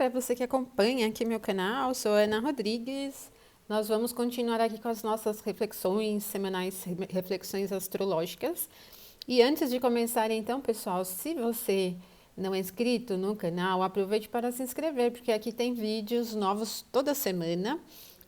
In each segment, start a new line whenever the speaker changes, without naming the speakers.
para você que acompanha aqui meu canal, sou Ana Rodrigues. Nós vamos continuar aqui com as nossas reflexões semanais, reflexões astrológicas. E antes de começar então, pessoal, se você não é inscrito no canal, aproveite para se inscrever, porque aqui tem vídeos novos toda semana,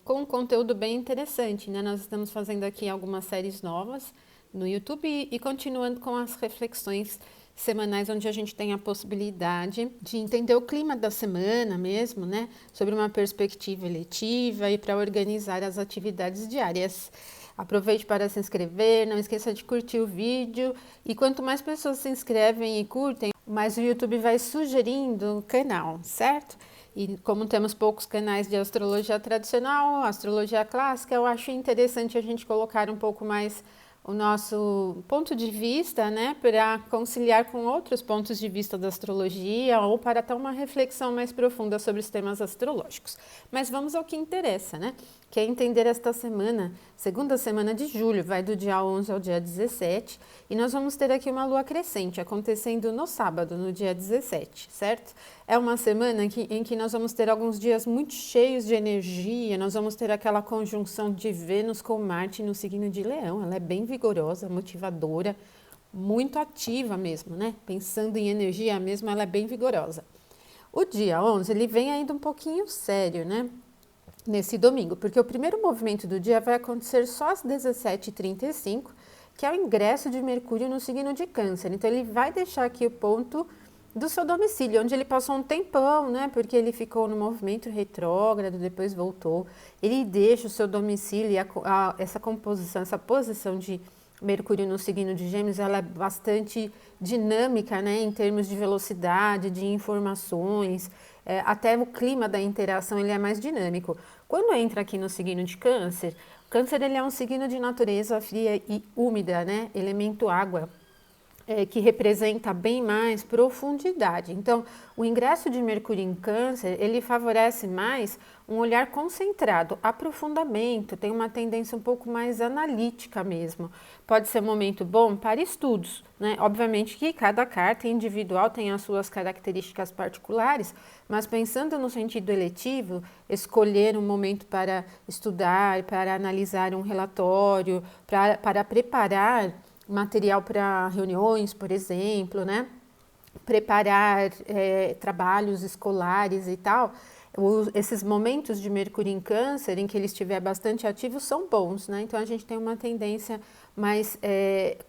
com um conteúdo bem interessante, né? Nós estamos fazendo aqui algumas séries novas no YouTube e continuando com as reflexões semanais, onde a gente tem a possibilidade de entender o clima da semana mesmo, né? Sobre uma perspectiva eletiva e para organizar as atividades diárias. Aproveite para se inscrever, não esqueça de curtir o vídeo e quanto mais pessoas se inscrevem e curtem, mais o YouTube vai sugerindo o canal, certo? E como temos poucos canais de astrologia tradicional, astrologia clássica, eu acho interessante a gente colocar um pouco mais o nosso ponto de vista, né, para conciliar com outros pontos de vista da astrologia ou para ter uma reflexão mais profunda sobre os temas astrológicos. Mas vamos ao que interessa, né? Que é entender esta semana, segunda semana de julho, vai do dia 11 ao dia 17, e nós vamos ter aqui uma lua crescente acontecendo no sábado, no dia 17, certo? É uma semana em que nós vamos ter alguns dias muito cheios de energia, nós vamos ter aquela conjunção de Vênus com Marte no signo de Leão, ela é bem vigorosa, motivadora, muito ativa mesmo, né? Pensando em energia mesmo, ela é bem vigorosa. O dia 11, ele vem ainda um pouquinho sério, né? Nesse domingo, porque o primeiro movimento do dia vai acontecer só às 17h35, que é o ingresso de Mercúrio no signo de Câncer. Então, ele vai deixar aqui o ponto do seu domicílio, onde ele passou um tempão, né? Porque ele ficou no movimento retrógrado, depois voltou. Ele deixa o seu domicílio e essa composição, essa posição de Mercúrio no signo de Gêmeos, ela é bastante dinâmica, né? Em termos de velocidade, de informações, até o clima da interação ele é mais dinâmico. Quando entra aqui no signo de Câncer, Câncer ele é um signo de natureza fria e úmida, né? Elemento água. Que representa bem mais profundidade. Então, o ingresso de Mercúrio em Câncer, ele favorece mais um olhar concentrado, aprofundamento, tem uma tendência um pouco mais analítica mesmo. Pode ser um momento bom para estudos, né? Obviamente que cada carta individual tem as suas características particulares, mas pensando no sentido eletivo, escolher um momento para estudar, para analisar um relatório, para preparar material para reuniões, por exemplo, né? Preparar trabalhos escolares e tal. Esses momentos de Mercúrio em Câncer, em que ele estiver bastante ativo, são bons, né? Então a gente tem uma tendência mais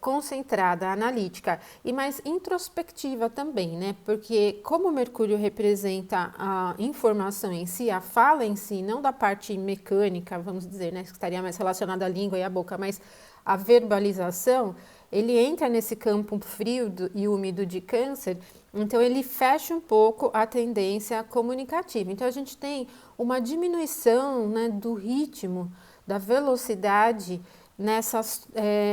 concentrada, analítica e mais introspectiva também, né? Porque como Mercúrio representa a informação em si, a fala em si, não da parte mecânica, vamos dizer, né? Que estaria mais relacionada à língua e à boca, mas a verbalização, ele entra nesse campo frio e úmido de Câncer, então ele fecha um pouco a tendência comunicativa. Então a gente tem uma diminuição, né, do ritmo, da velocidade nessas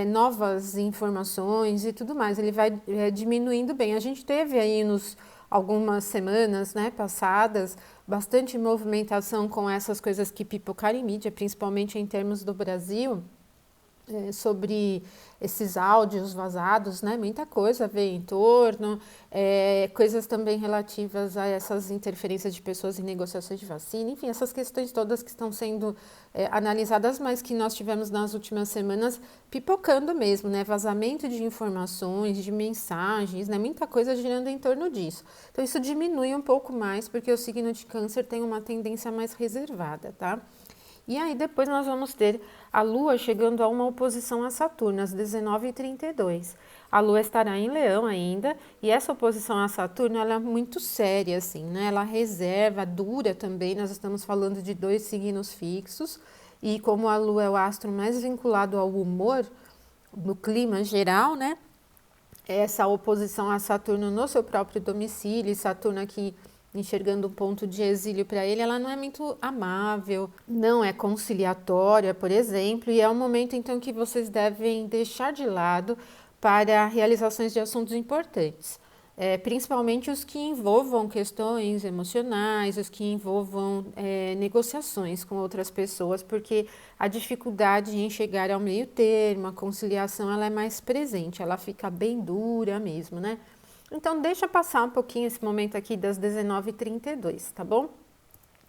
novas informações e tudo mais. Ele vai diminuindo bem. A gente teve aí algumas semanas, né, passadas, bastante movimentação com essas coisas que pipocaram em mídia, principalmente em termos do Brasil, sobre esses áudios vazados, né? Muita coisa veio em torno, coisas também relativas a essas interferências de pessoas em negociações de vacina, enfim, essas questões todas que estão sendo analisadas, mas que nós tivemos nas últimas semanas pipocando mesmo, né? Vazamento de informações, de mensagens, né? Muita coisa girando em torno disso. Então, isso diminui um pouco mais, porque o signo de Câncer tem uma tendência mais reservada, tá? E aí depois nós vamos ter a Lua chegando a uma oposição a Saturno, às 19h32. A Lua estará em Leão ainda, e essa oposição a Saturno ela é muito séria, assim, né? Ela reserva, dura também, nós estamos falando de 2 signos fixos, e como a Lua é o astro mais vinculado ao humor, no clima geral, né? Essa oposição a Saturno no seu próprio domicílio, Saturno aqui enxergando um ponto de exílio para ele, ela não é muito amável, não é conciliatória, por exemplo, e é um momento então que vocês devem deixar de lado para realizações de assuntos importantes. Principalmente os que envolvam questões emocionais, os que envolvam negociações com outras pessoas, porque a dificuldade em chegar ao meio termo, a conciliação, ela é mais presente, ela fica bem dura mesmo, né? Então, deixa passar um pouquinho esse momento aqui das 19h32, tá bom?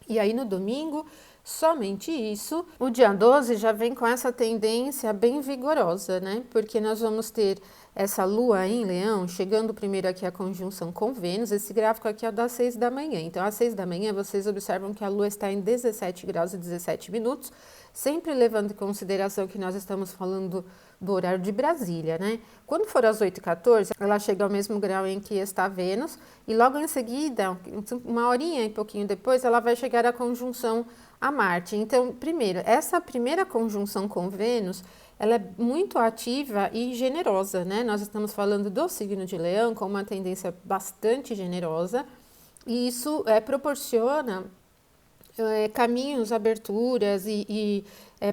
E aí no domingo, somente isso, o dia 12 já vem com essa tendência bem vigorosa, né? Porque nós vamos ter essa lua em Leão, chegando primeiro aqui a conjunção com Vênus, esse gráfico aqui é das 6 da manhã. Então, às 6 da manhã, vocês observam que a lua está em 17 graus e 17 minutos, sempre levando em consideração que nós estamos falando do horário de Brasília, né? Quando for às 8h14, ela chega ao mesmo grau em que está Vênus, e logo em seguida, uma horinha e pouquinho depois, ela vai chegar à conjunção a Marte. Então, primeiro, essa primeira conjunção com Vênus, ela é muito ativa e generosa, né? Nós estamos falando do signo de Leão com uma tendência bastante generosa, e isso proporciona caminhos, aberturas e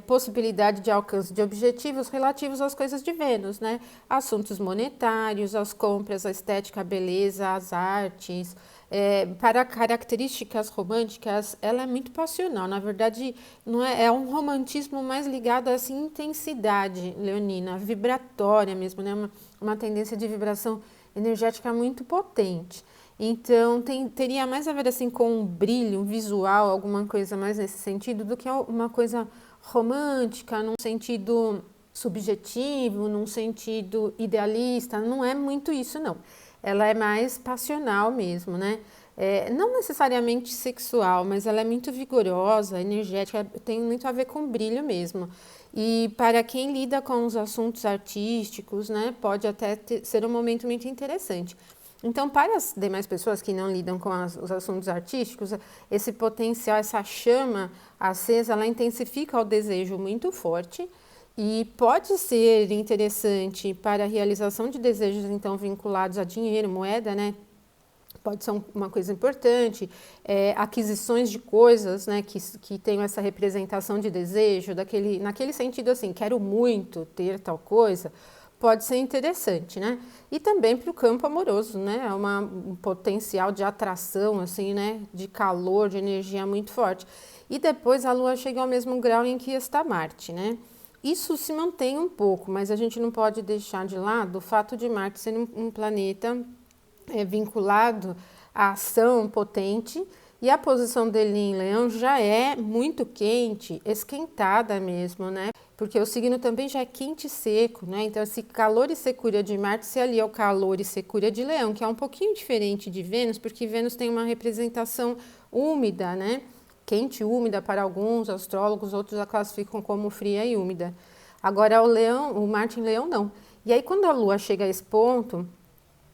possibilidade de alcance de objetivos relativos às coisas de Vênus, né? Assuntos monetários, as compras, a estética, a beleza, as artes. Para características românticas, ela é muito passional. Na verdade, não é um romantismo mais ligado a essa intensidade leonina, vibratória mesmo, né? Uma tendência de vibração energética muito potente. Então, teria mais a ver assim com um brilho, um visual, alguma coisa mais nesse sentido, do que uma coisa romântica, num sentido subjetivo, num sentido idealista. Não é muito isso, não. Ela é mais passional mesmo, né? Não necessariamente sexual, mas ela é muito vigorosa, energética, tem muito a ver com brilho mesmo. E para quem lida com os assuntos artísticos, né, pode até ser um momento muito interessante. Então, para as demais pessoas que não lidam com os assuntos artísticos, esse potencial, essa chama acesa, ela intensifica o desejo muito forte e pode ser interessante para a realização de desejos, então, vinculados a dinheiro, moeda, né? Pode ser uma coisa importante, aquisições de coisas, né, que tenham essa representação de desejo, naquele sentido assim, quero muito ter tal coisa, pode ser interessante, né? E também para o campo amoroso, né? É um potencial de atração, assim, né? De calor, de energia muito forte. E depois a Lua chega ao mesmo grau em que está Marte, né? Isso se mantém um pouco, mas a gente não pode deixar de lado o fato de Marte ser um planeta vinculado à ação potente, e a posição dele em Leão já é muito quente, esquentada mesmo, né? Porque o signo também já é quente e seco, né? Então, esse calor e secura de Marte se alia ao calor e secura de Leão, que é um pouquinho diferente de Vênus, porque Vênus tem uma representação úmida, né? Quente e úmida para alguns astrólogos, outros a classificam como fria e úmida. Agora, o Marte em Leão não. E aí, quando a Lua chega a esse ponto,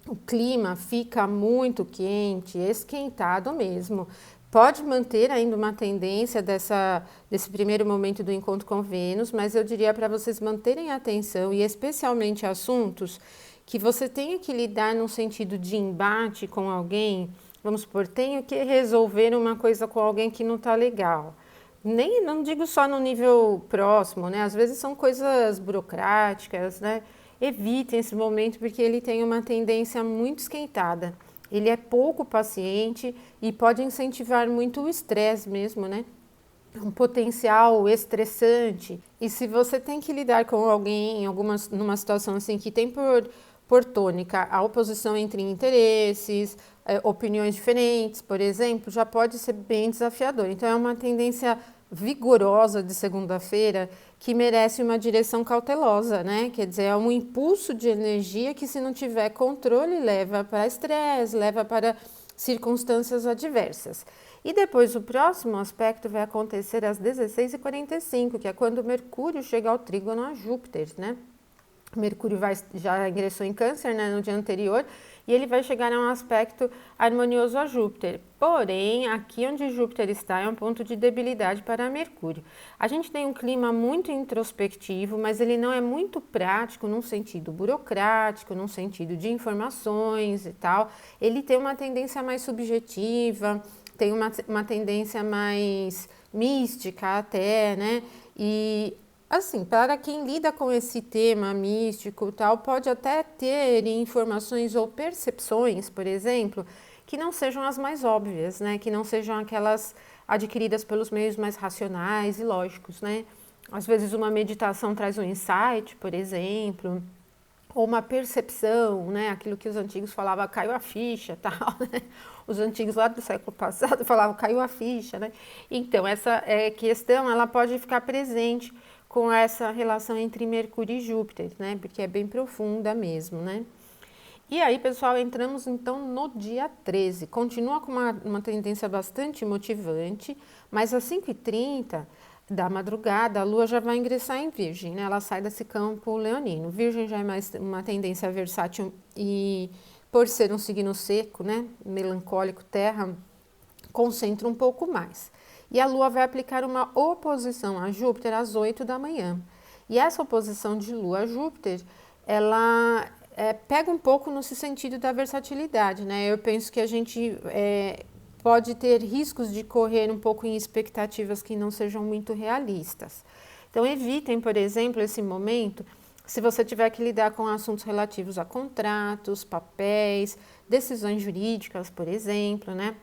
o clima fica muito quente, esquentado mesmo. Pode manter ainda uma tendência desse primeiro momento do encontro com Vênus, mas eu diria para vocês manterem atenção e especialmente assuntos que você tenha que lidar no sentido de embate com alguém. Vamos supor, tenho que resolver uma coisa com alguém que não está legal. Não digo só no nível próximo, né? Às vezes são coisas burocráticas, né? Evitem esse momento porque ele tem uma tendência muito esquentada. Ele é pouco paciente e pode incentivar muito o estresse mesmo, né? Um potencial estressante. E se você tem que lidar com alguém numa situação assim que tem por tônica a oposição entre interesses, opiniões diferentes, por exemplo, já pode ser bem desafiador. Então é uma tendência vigorosa de segunda-feira que merece uma direção cautelosa, né? Quer dizer, é um impulso de energia que, se não tiver controle, leva para estresse, leva para circunstâncias adversas. E depois o próximo aspecto vai acontecer às 16h45, que é quando Mercúrio chega ao trígono a Júpiter, né? Mercúrio já ingressou em Câncer, né, no dia anterior, e ele vai chegar a um aspecto harmonioso a Júpiter. Porém, aqui onde Júpiter está é um ponto de debilidade para Mercúrio. A gente tem um clima muito introspectivo, mas ele não é muito prático num sentido burocrático, num sentido de informações e tal. Ele tem uma tendência mais subjetiva, tem uma tendência mais mística até, né? E assim, para quem lida com esse tema místico e tal, pode até ter informações ou percepções, por exemplo, que não sejam as mais óbvias, né? Que não sejam aquelas adquiridas pelos meios mais racionais e lógicos, né? Às vezes uma meditação traz um insight, por exemplo, ou uma percepção, né? Aquilo que os antigos falavam, caiu a ficha, tal, né? Os antigos lá do século passado falavam, caiu a ficha, né? Então, essa questão, ela pode ficar presente com essa relação entre Mercúrio e Júpiter, né? Porque é bem profunda mesmo, né? E aí, pessoal, entramos então no dia 13. Continua com uma tendência bastante motivante, mas às 5h30 da madrugada, a Lua já vai ingressar em Virgem, né? Ela sai desse campo leonino. Virgem já é mais uma tendência versátil e, por ser um signo seco, né? Melancólico, terra, concentra um pouco mais. E a Lua vai aplicar uma oposição a Júpiter às 8 da manhã. E essa oposição de Lua a Júpiter, ela pega um pouco no sentido da versatilidade, né? Eu penso que a gente pode ter riscos de correr um pouco em expectativas que não sejam muito realistas. Então, evitem, por exemplo, esse momento, se você tiver que lidar com assuntos relativos a contratos, papéis, decisões jurídicas, por exemplo, né?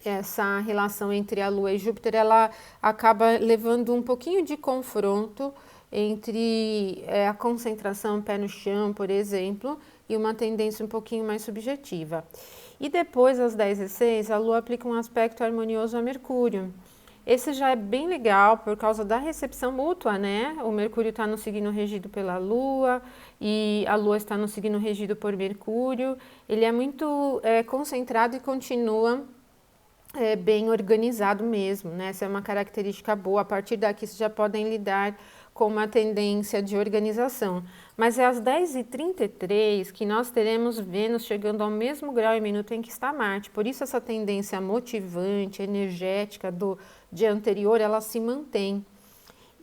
Essa relação entre a Lua e Júpiter, ela acaba levando um pouquinho de confronto entre a concentração pé no chão, por exemplo, e uma tendência um pouquinho mais subjetiva. E depois, às 10h06, a Lua aplica um aspecto harmonioso a Mercúrio. Esse já é bem legal por causa da recepção mútua, né? O Mercúrio está no signo regido pela Lua e a Lua está no signo regido por Mercúrio. Ele é muito concentrado e continua bem organizado mesmo, né? Essa é uma característica boa. A partir daqui, vocês já podem lidar com uma tendência de organização. Mas é às 10h33 que nós teremos Vênus chegando ao mesmo grau e minuto em que está Marte. Por isso, essa tendência motivante, energética do dia anterior, ela se mantém.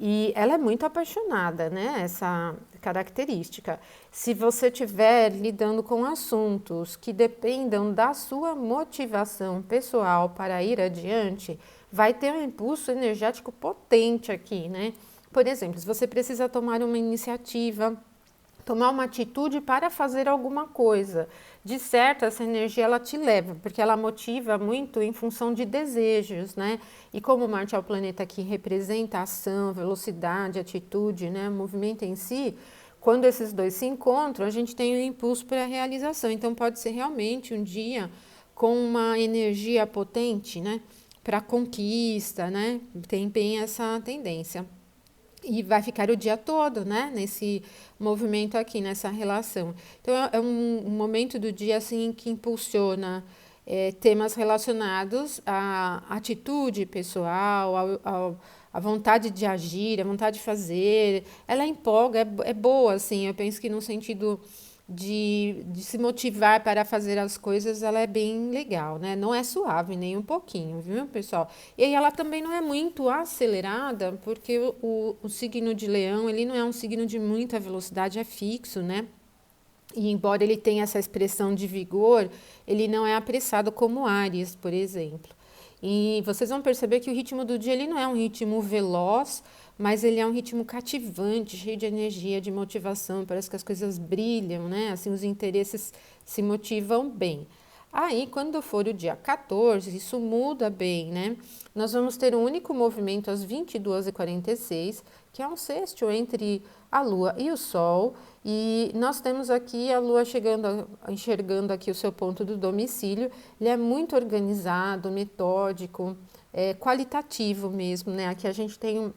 E ela é muito apaixonada, né? Essa característica. Se você estiver lidando com assuntos que dependam da sua motivação pessoal para ir adiante, vai ter um impulso energético potente aqui, né? Por exemplo, se você precisa tomar uma iniciativa, tomar uma atitude para fazer alguma coisa, de certo, essa energia ela te leva, porque ela motiva muito em função de desejos, né? E como Marte é o planeta que representa a ação, velocidade, atitude, né? Movimento em si, quando esses dois se encontram, a gente tem um impulso para a realização. Então, pode ser realmente um dia com uma energia potente, né? Para conquista, né? Tem bem essa tendência. E vai ficar o dia todo, né, nesse movimento aqui, nessa relação. Então, é um momento do dia, assim, que impulsiona temas relacionados à atitude pessoal, à vontade de agir, à vontade de fazer. Ela empolga, é boa, assim, eu penso que no sentido de se motivar para fazer as coisas, ela é bem legal, né? Não é suave nem um pouquinho, viu, pessoal? E aí ela também não é muito acelerada, porque o signo de Leão, ele não é um signo de muita velocidade, é fixo, né? E embora ele tenha essa expressão de vigor, ele não é apressado como Áries, por exemplo. E vocês vão perceber que o ritmo do dia ele não é um ritmo veloz, mas ele é um ritmo cativante, cheio de energia, de motivação. Parece que as coisas brilham, né? Assim, os interesses se motivam bem. Aí, quando for o dia 14, isso muda bem, né? Nós vamos ter um único movimento às 22h46, que é um sextil entre a Lua e o Sol, e nós temos aqui a Lua enxergando aqui o seu ponto do domicílio. Ele é muito organizado, metódico, qualitativo mesmo, né? Aqui a gente tem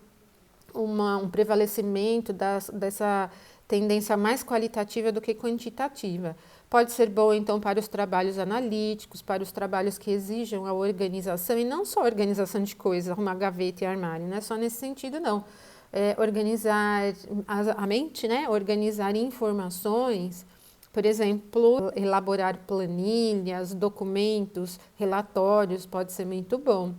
um prevalecimento dessa tendência mais qualitativa do que quantitativa. Pode ser bom, então, para os trabalhos analíticos, para os trabalhos que exijam a organização, e não só a organização de coisas, arrumar gaveta e armário, não é só nesse sentido, não. Organizar a mente, né? Organizar informações, por exemplo, elaborar planilhas, documentos, relatórios, pode ser muito bom.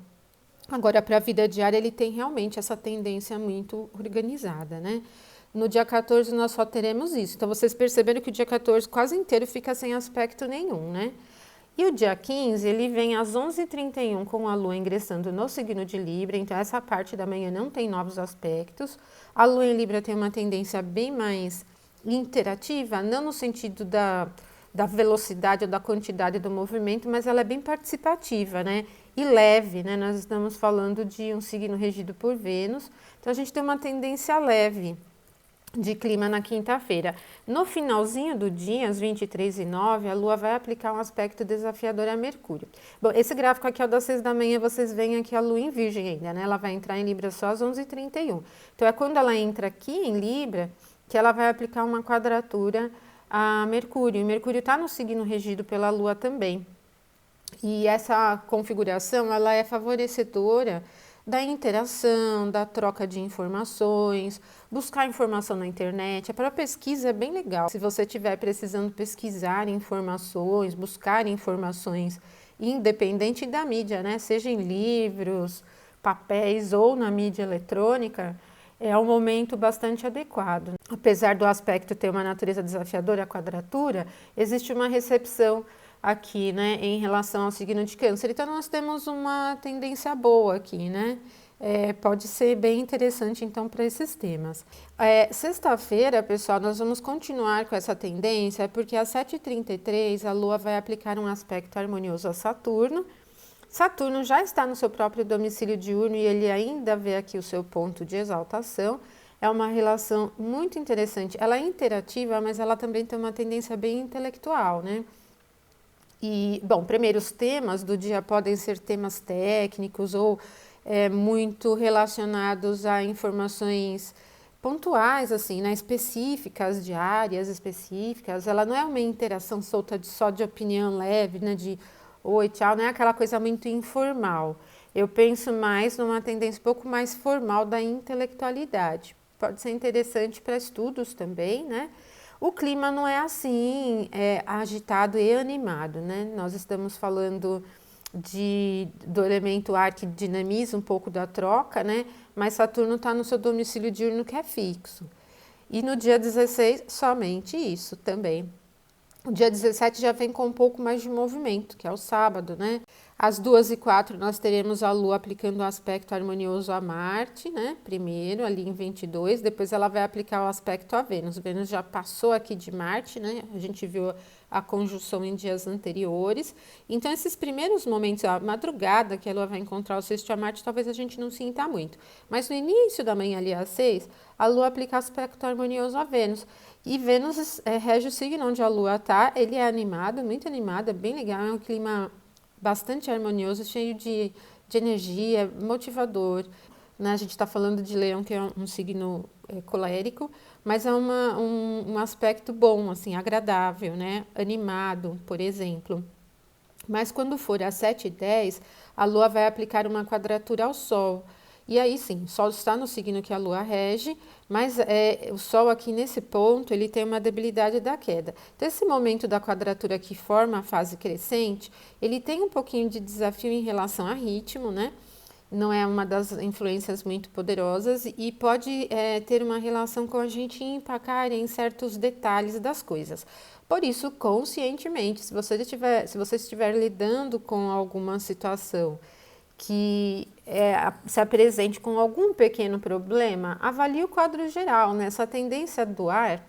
Agora, para a vida diária, ele tem realmente essa tendência muito organizada, né? No dia 14, nós só teremos isso. Então, vocês perceberam que o dia 14 quase inteiro fica sem aspecto nenhum, né? E o dia 15, ele vem às 11h31 com a Lua ingressando no signo de Libra, então essa parte da manhã não tem novos aspectos. A Lua em Libra tem uma tendência bem mais interativa, não no sentido da velocidade ou da quantidade do movimento, mas ela é bem participativa, né? E leve, né? Nós estamos falando de um signo regido por Vênus, então a gente tem uma tendência leve. de clima na quinta-feira. No finalzinho do dia, às 23h09, a Lua vai aplicar um aspecto desafiador a Mercúrio. Bom, esse gráfico aqui é o das 6 da manhã, vocês veem aqui a Lua em Virgem ainda, né? Ela vai entrar em Libra só às 11h31. Então, é quando ela entra aqui em Libra que ela vai aplicar uma quadratura a Mercúrio. E Mercúrio está no signo regido pela Lua também. E essa configuração, ela é favorecedora da interação, da troca de informações, buscar informação na internet. Para pesquisa é bem legal. Se você estiver precisando pesquisar informações, buscar informações, independente da mídia, né? Seja em livros, papéis ou na mídia eletrônica, é um momento bastante adequado. Apesar do aspecto ter uma natureza desafiadora, a quadratura, existe uma recepção aqui, né, em relação ao signo de Câncer. Então, nós temos uma tendência boa aqui, né? Pode ser bem interessante, então, para esses temas. Sexta-feira, pessoal, nós vamos continuar com essa tendência, porque às 7h33 a Lua vai aplicar um aspecto harmonioso a Saturno. Saturno já está no seu próprio domicílio diurno e ele ainda vê aqui o seu ponto de exaltação. É uma relação muito interessante. Ela é interativa, mas ela também tem uma tendência bem intelectual, né? E, bom, primeiro, os temas do dia podem ser temas técnicos ou muito relacionados a informações pontuais, assim, né, específicas, de áreas específicas. Ela não é uma interação solta só de opinião leve, né, de oi, tchau, não é aquela coisa muito informal. Eu penso mais numa tendência um pouco mais formal da intelectualidade. Pode ser interessante para estudos também, né? O clima não é assim, agitado e animado, né? Nós estamos falando do elemento ar que dinamiza um pouco da troca, né? Mas Saturno está no seu domicílio diurno que é fixo. E no dia 16, somente isso também. O dia 17 já vem com um pouco mais de movimento, que é o sábado, né? Às 2h04 nós teremos a Lua aplicando o aspecto harmonioso a Marte, né? Primeiro, ali em 22, depois ela vai aplicar o aspecto a Vênus. Vênus já passou aqui de Marte, né? A gente viu a conjunção em dias anteriores. Então, esses primeiros momentos, a madrugada que a Lua vai encontrar o sexto a Marte, talvez a gente não sinta muito. Mas no início da manhã, ali às 6, a Lua aplica o aspecto harmonioso a Vênus. E Vênus rege o signo onde a Lua está. Ele é animado, muito animado, é bem legal, é um clima bastante harmonioso, cheio de energia, motivador. Né? A gente está falando de Leão, que é um signo colérico, mas é um aspecto bom, assim, agradável, né? Animado, por exemplo. Mas quando for às 7h10, a Lua vai aplicar uma quadratura ao Sol. E aí sim, o Sol está no signo que a Lua rege, mas o Sol aqui nesse ponto, ele tem uma debilidade da queda. Então, esse momento da quadratura que forma a fase crescente, ele tem um pouquinho de desafio em relação a ritmo, né? Não é uma das influências muito poderosas e pode ter uma relação com a gente empacar em certos detalhes das coisas. Por isso, conscientemente, se você estiver lidando com alguma situação que se apresente com algum pequeno problema, avalie o quadro geral, né? Essa tendência do ar,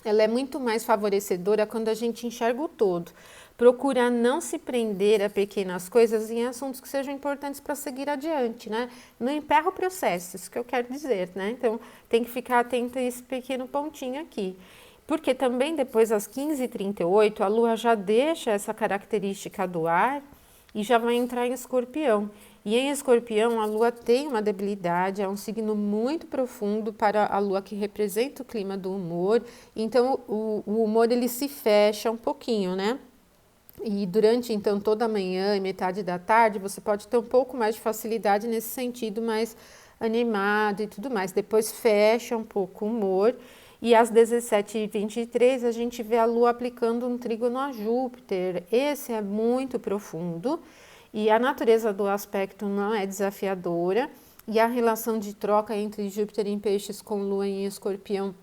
ela é muito mais favorecedora quando a gente enxerga o todo. Procura não se prender a pequenas coisas em assuntos que sejam importantes para seguir adiante, né? Não emperra o processo, isso que eu quero dizer, né? Então, tem que ficar atento a esse pequeno pontinho aqui. Porque também depois, às 15h38, a Lua já deixa essa característica do ar e já vai entrar em Escorpião. E em Escorpião, a Lua tem uma debilidade, é um signo muito profundo para a Lua que representa o clima do humor. Então, o humor ele se fecha um pouquinho, né? E durante, então, toda a manhã e metade da tarde, você pode ter um pouco mais de facilidade nesse sentido mais animado e tudo mais. Depois fecha um pouco o humor. E às 17h23 a gente vê a Lua aplicando um trígono a Júpiter. Esse é muito profundo e a natureza do aspecto não é desafiadora. E a relação de troca entre Júpiter em Peixes com Lua em Escorpião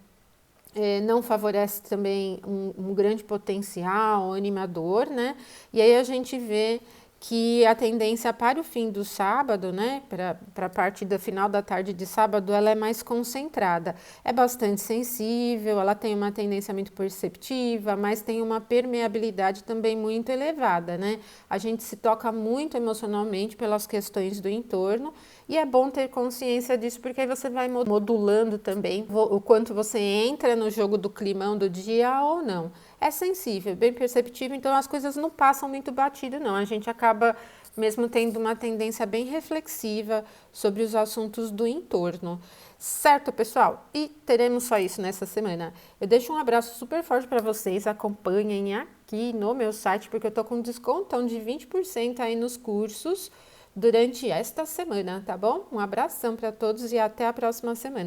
não favorece também um grande potencial animador, né? E aí a gente vê que a tendência para o fim do sábado, né, para a parte do final da tarde de sábado, ela é mais concentrada. É bastante sensível, ela tem uma tendência muito perceptiva, mas tem uma permeabilidade também muito elevada, né? A gente se toca muito emocionalmente pelas questões do entorno E é bom ter consciência disso, porque aí você vai modulando também o quanto você entra no jogo do climão do dia ou não. É sensível, bem perceptível, então as coisas não passam muito batido, não. A gente acaba mesmo tendo uma tendência bem reflexiva sobre os assuntos do entorno. Certo, pessoal? E teremos só isso nessa semana. Eu deixo um abraço super forte para vocês, acompanhem aqui no meu site, porque eu tô com descontão de 20% aí nos cursos durante esta semana, tá bom? Um abração para todos e até a próxima semana.